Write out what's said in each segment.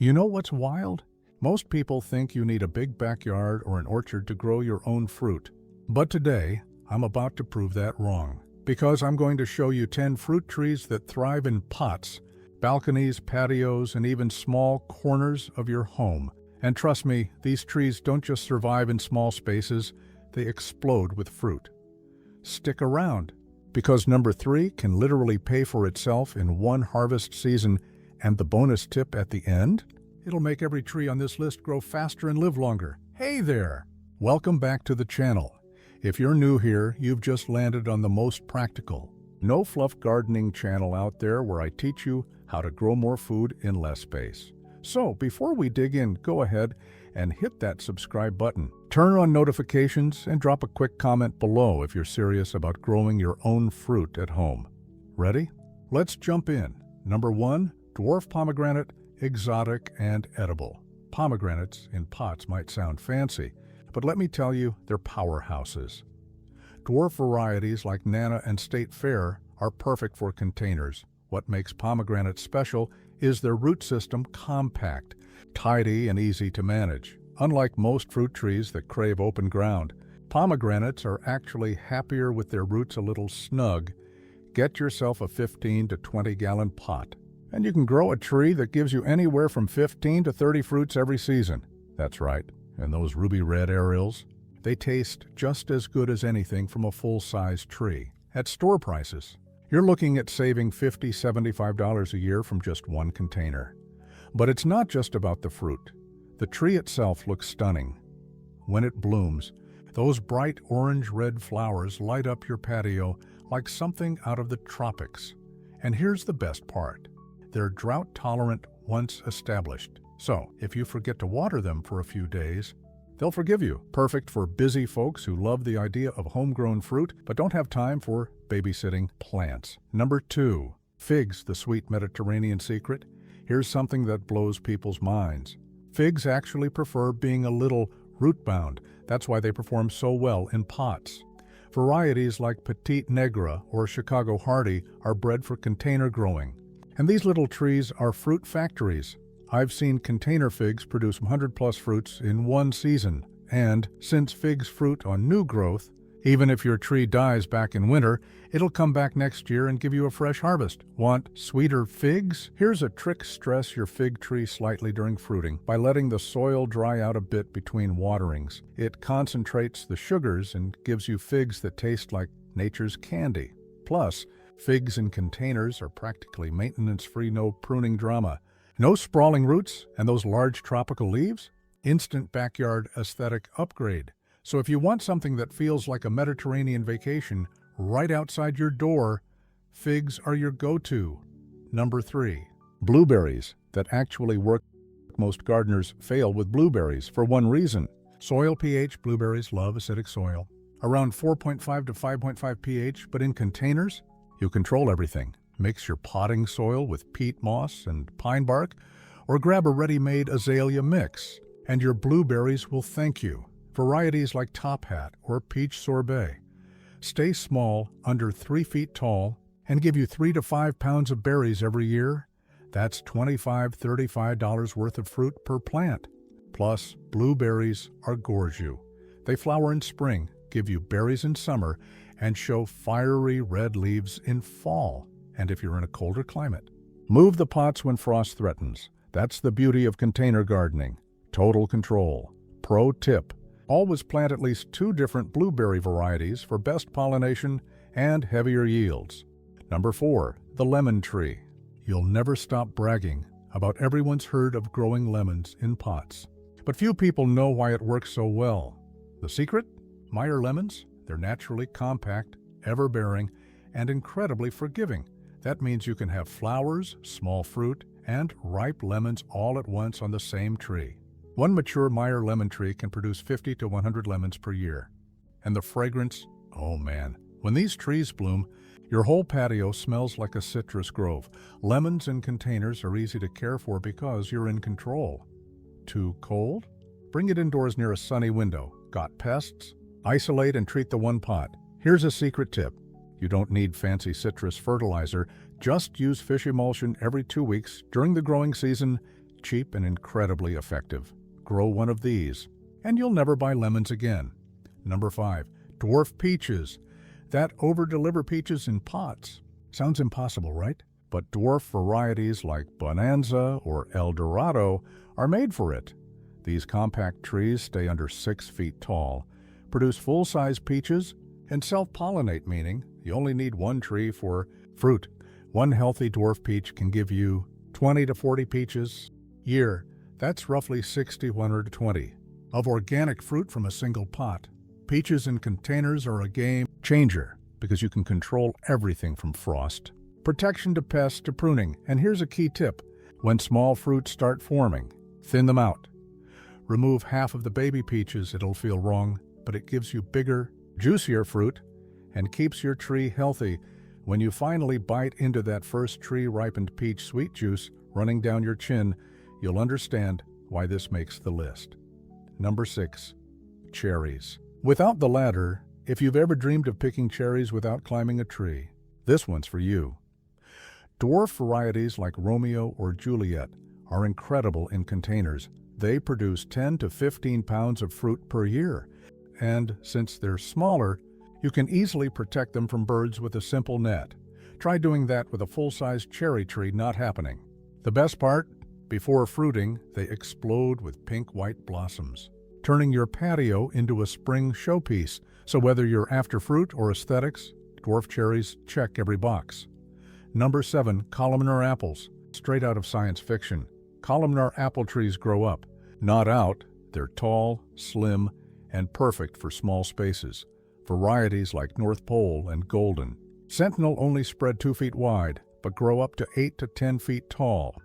You know what's wild? Most people think you need a big backyard or an orchard to grow your own fruit. But today, I'm about to prove that wrong, because I'm going to show you 10 fruit trees that thrive in pots, balconies, patios, and even small corners of your home. And trust me, these trees don't just survive in small spaces, they explode with fruit. Stick around, because number 3 can literally pay for itself in one harvest season, and the bonus tip at the end? It'll make every tree on this list grow faster and live longer. Hey there! Welcome back to the channel. If you're new here, you've just landed on the most practical, no fluff gardening channel out there where I teach you how to grow more food in less space. So before we dig in, go ahead and hit that subscribe button. Turn on notifications and drop a quick comment below if you're serious about growing your own fruit at home. Ready? Let's jump in. Number 1, dwarf pomegranate, exotic and edible. Pomegranates in pots might sound fancy, but let me tell you, they're powerhouses. Dwarf varieties like Nana and State Fair are perfect for containers. What makes pomegranates special is their root system compact, tidy, and easy to manage. Unlike most fruit trees that crave open ground, pomegranates are actually happier with their roots a little snug. Get yourself a 15 to 20 gallon pot, and you can grow a tree that gives you anywhere from 15 to 30 fruits every season. That's right, and those ruby red aerials, they taste just as good as anything from a full-size tree. At store prices, you're looking at saving $50, $75 a year from just one container. But it's not just about the fruit. The tree itself looks stunning. When it blooms, those bright orange-red flowers light up your patio like something out of the tropics. And here's the best part. They're drought-tolerant once established. So, if you forget to water them for a few days, they'll forgive you. Perfect for busy folks who love the idea of homegrown fruit but don't have time for babysitting plants. Number 2, figs, the sweet Mediterranean secret. Here's something that blows people's minds. Figs actually prefer being a little root-bound. That's why they perform so well in pots. Varieties like Petite Negra or Chicago Hardy are bred for container growing. And these little trees are fruit factories. I've seen container figs produce 100+ fruits in one season. And since figs fruit on new growth, even if your tree dies back in winter, it'll come back next year and give you a fresh harvest. Want sweeter figs? Here's a trick. Stress your fig tree slightly during fruiting by letting the soil dry out a bit between waterings. It concentrates the sugars and gives you figs that taste like nature's candy. Plus, figs in containers are practically maintenance-free, no pruning drama. No sprawling roots and those large tropical leaves? Instant backyard aesthetic upgrade. So if you want something that feels like a Mediterranean vacation right outside your door, figs are your go-to. Number 3, blueberries that actually work. Most gardeners fail with blueberries for one reason. Soil pH. Blueberries love acidic soil. Around 4.5 to 5.5 pH, but in containers, you control everything. Mix your potting soil with peat moss and pine bark, or grab a ready-made azalea mix, and your blueberries will thank you. Varieties like Top Hat or Peach Sorbet stay small, under 3 feet tall, and give you 3 to 5 pounds of berries every year. That's $25, $35 worth of fruit per plant. Plus, blueberries are gorge you. They flower in spring, give you berries in summer, and show fiery red leaves in fall. And if you're in a colder climate, move the pots when frost threatens. That's the beauty of container gardening. Total control. Pro tip: always plant at least 2 different blueberry varieties for best pollination and heavier yields. Number 4, the lemon tree. You'll never stop bragging about everyone's heard of growing lemons in pots. But few people know why it works so well. The secret? Meyer lemons. They're naturally compact, ever-bearing, and incredibly forgiving. That means you can have flowers, small fruit, and ripe lemons all at once on the same tree. One mature Meyer lemon tree can produce 50 to 100 lemons per year. And the fragrance, oh man. When these trees bloom, your whole patio smells like a citrus grove. Lemons in containers are easy to care for because you're in control. Too cold? Bring it indoors near a sunny window. Got pests? Isolate and treat the one pot. Here's a secret tip. You don't need fancy citrus fertilizer. Just use fish emulsion every 2 weeks during the growing season. cheap and incredibly effective. Grow one of these, and you'll never buy lemons again. Number 5. Dwarf peaches. That over-deliver peaches in pots. Sounds impossible, right? But dwarf varieties like Bonanza or El Dorado are made for it. These compact trees stay under 6 feet tall, produce full-size peaches, and self-pollinate, meaning you only need one tree for fruit. One healthy dwarf peach can give you 20 to 40 peaches a year. That's roughly 6,120 of organic fruit from a single pot. Peaches in containers are a game changer because you can control everything from frost, protection to pests to pruning. And here's a key tip. When small fruits start forming, thin them out. Remove half of the baby peaches. It'll feel wrong, but it gives you bigger, juicier fruit and keeps your tree healthy. When you finally bite into that first tree-ripened peach sweet juice running down your chin, you'll understand why this makes the list. Number 6. Cherries. Without the ladder, if you've ever dreamed of picking cherries without climbing a tree, this one's for you. Dwarf varieties like Romeo or Juliet are incredible in containers. They produce 10 to 15 pounds of fruit per year, and since they're smaller, you can easily protect them from birds with a simple net. Try doing that with a full-size cherry tree. Not happening. The best part? Before fruiting, they explode with pink-white blossoms, turning your patio into a spring showpiece. So whether you're after fruit or aesthetics, dwarf cherries check every box. Number 7. Columnar apples. Straight out of science fiction. Columnar apple trees grow up, not out. They're tall, slim, and perfect for small spaces. Varieties like North Pole and Golden. Sentinel only spread 2 feet wide, but grow up to 8 to 10 feet tall.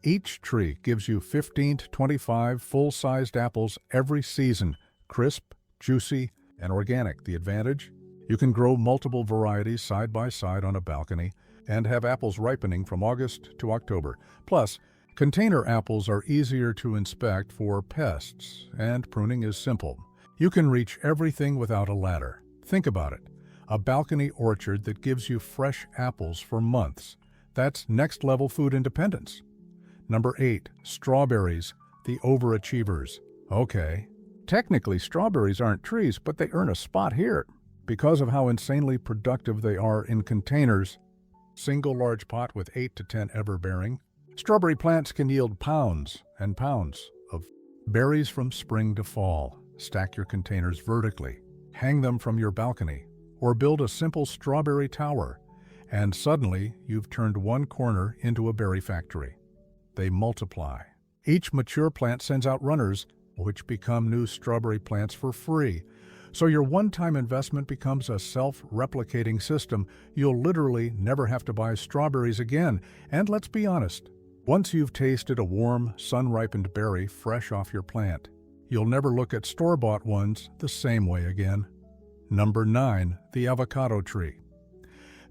Each tree gives you 15 to 25 full-sized apples every season, crisp, juicy, and organic. The advantage? You can grow multiple varieties side by side on a balcony and have apples ripening from August to October. Plus, container apples are easier to inspect for pests, and pruning is simple. You can reach everything without a ladder. Think about it. A balcony orchard that gives you fresh apples for months. That's next-level food independence. Number 8. Strawberries, the overachievers. Okay, technically strawberries aren't trees, but they earn a spot here because of how insanely productive they are in containers. Single large pot with 8 to 10 ever-bearing. Strawberry plants can yield pounds and pounds of berries from spring to fall. Stack your containers vertically, hang them from your balcony, or build a simple strawberry tower, and suddenly you've turned one corner into a berry factory. They multiply. Each mature plant sends out runners, which become new strawberry plants for free. So your one-time investment becomes a self-replicating system. You'll literally never have to buy strawberries again. And let's be honest, once you've tasted a warm, sun-ripened berry fresh off your plant, you'll never look at store-bought ones the same way again. Number 9. The avocado tree.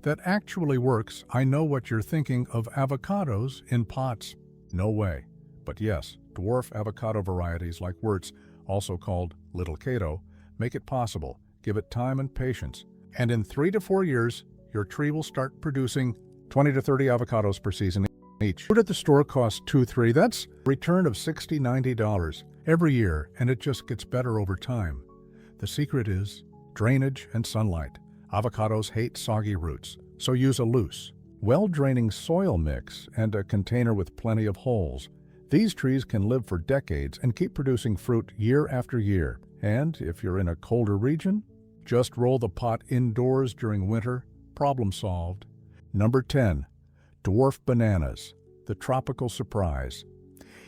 That actually works. I know what you're thinking of, avocados in pots. No way. But yes, dwarf avocado varieties like Wirtz, also called Little Cato, make it possible. Give it time and patience. And in 3 to 4 years, your tree will start producing 20 to 30 avocados per season each. Fruit at the store costs $2-3. That's a return of $60-90 every year, and it just gets better over time. The secret is drainage and sunlight. Avocados hate soggy roots, so use a loose, well-draining soil mix and a container with plenty of holes. These trees can live for decades and keep producing fruit year after year. And if you're in a colder region, just roll the pot indoors during winter. Problem solved. Number 10. Dwarf bananas, the tropical surprise.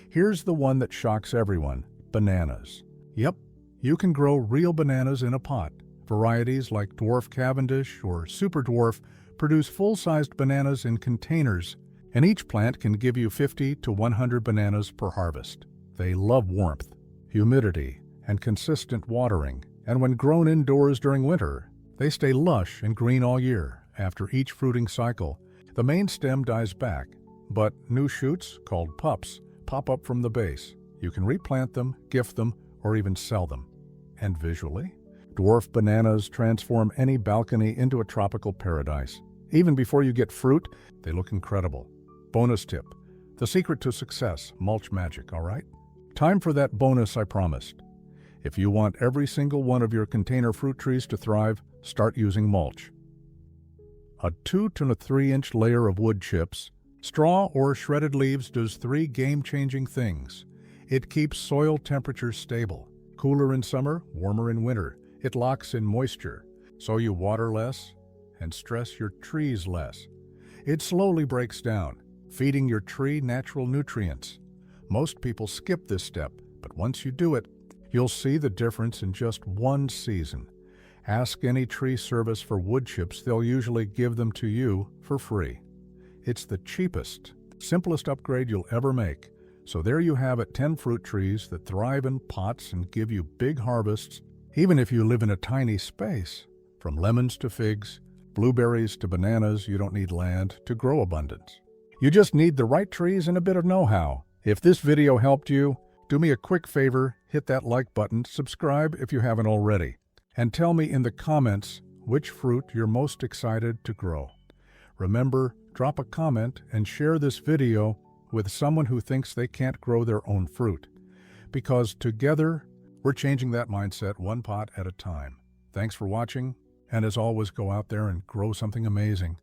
Here's the one that shocks everyone. Bananas. Yep, you can grow real bananas in a pot. Varieties like Dwarf Cavendish or Super Dwarf produce full-sized bananas in containers, and each plant can give you 50 to 100 bananas per harvest. They love warmth, humidity, and consistent watering, and when grown indoors during winter, they stay lush and green all year. After each fruiting cycle, the main stem dies back, but new shoots, called pups, pop up from the base. You can replant them, gift them, or even sell them. And visually, dwarf bananas transform any balcony into a tropical paradise. Even before you get fruit, they look incredible. Bonus tip: The secret to success, mulch magic, all right? Time for that bonus I promised. If you want every single one of your container fruit trees to thrive, start using mulch. A 2 to 3 inch layer of wood chips, straw or shredded leaves does 3 game-changing things. It keeps soil temperatures stable, cooler in summer, warmer in winter. It locks in moisture, so you water less and stress your trees less. It slowly breaks down, feeding your tree natural nutrients. Most people skip this step, but once you do it, you'll see the difference in just one season. Ask any tree service for wood chips, they'll usually give them to you for free. It's the cheapest, simplest upgrade you'll ever make. So there you have it, 10 fruit trees that thrive in pots and give you big harvests, even if you live in a tiny space. From lemons to figs, blueberries to bananas, you don't need land to grow abundance. You just need the right trees and a bit of know-how. If this video helped you, do me a quick favor, hit that like button, subscribe if you haven't already, and tell me in the comments which fruit you're most excited to grow. Remember, drop a comment and share this video with someone who thinks they can't grow their own fruit, because together we're changing that mindset one pot at a time. Thanks for watching, and as always, go out there and grow something amazing.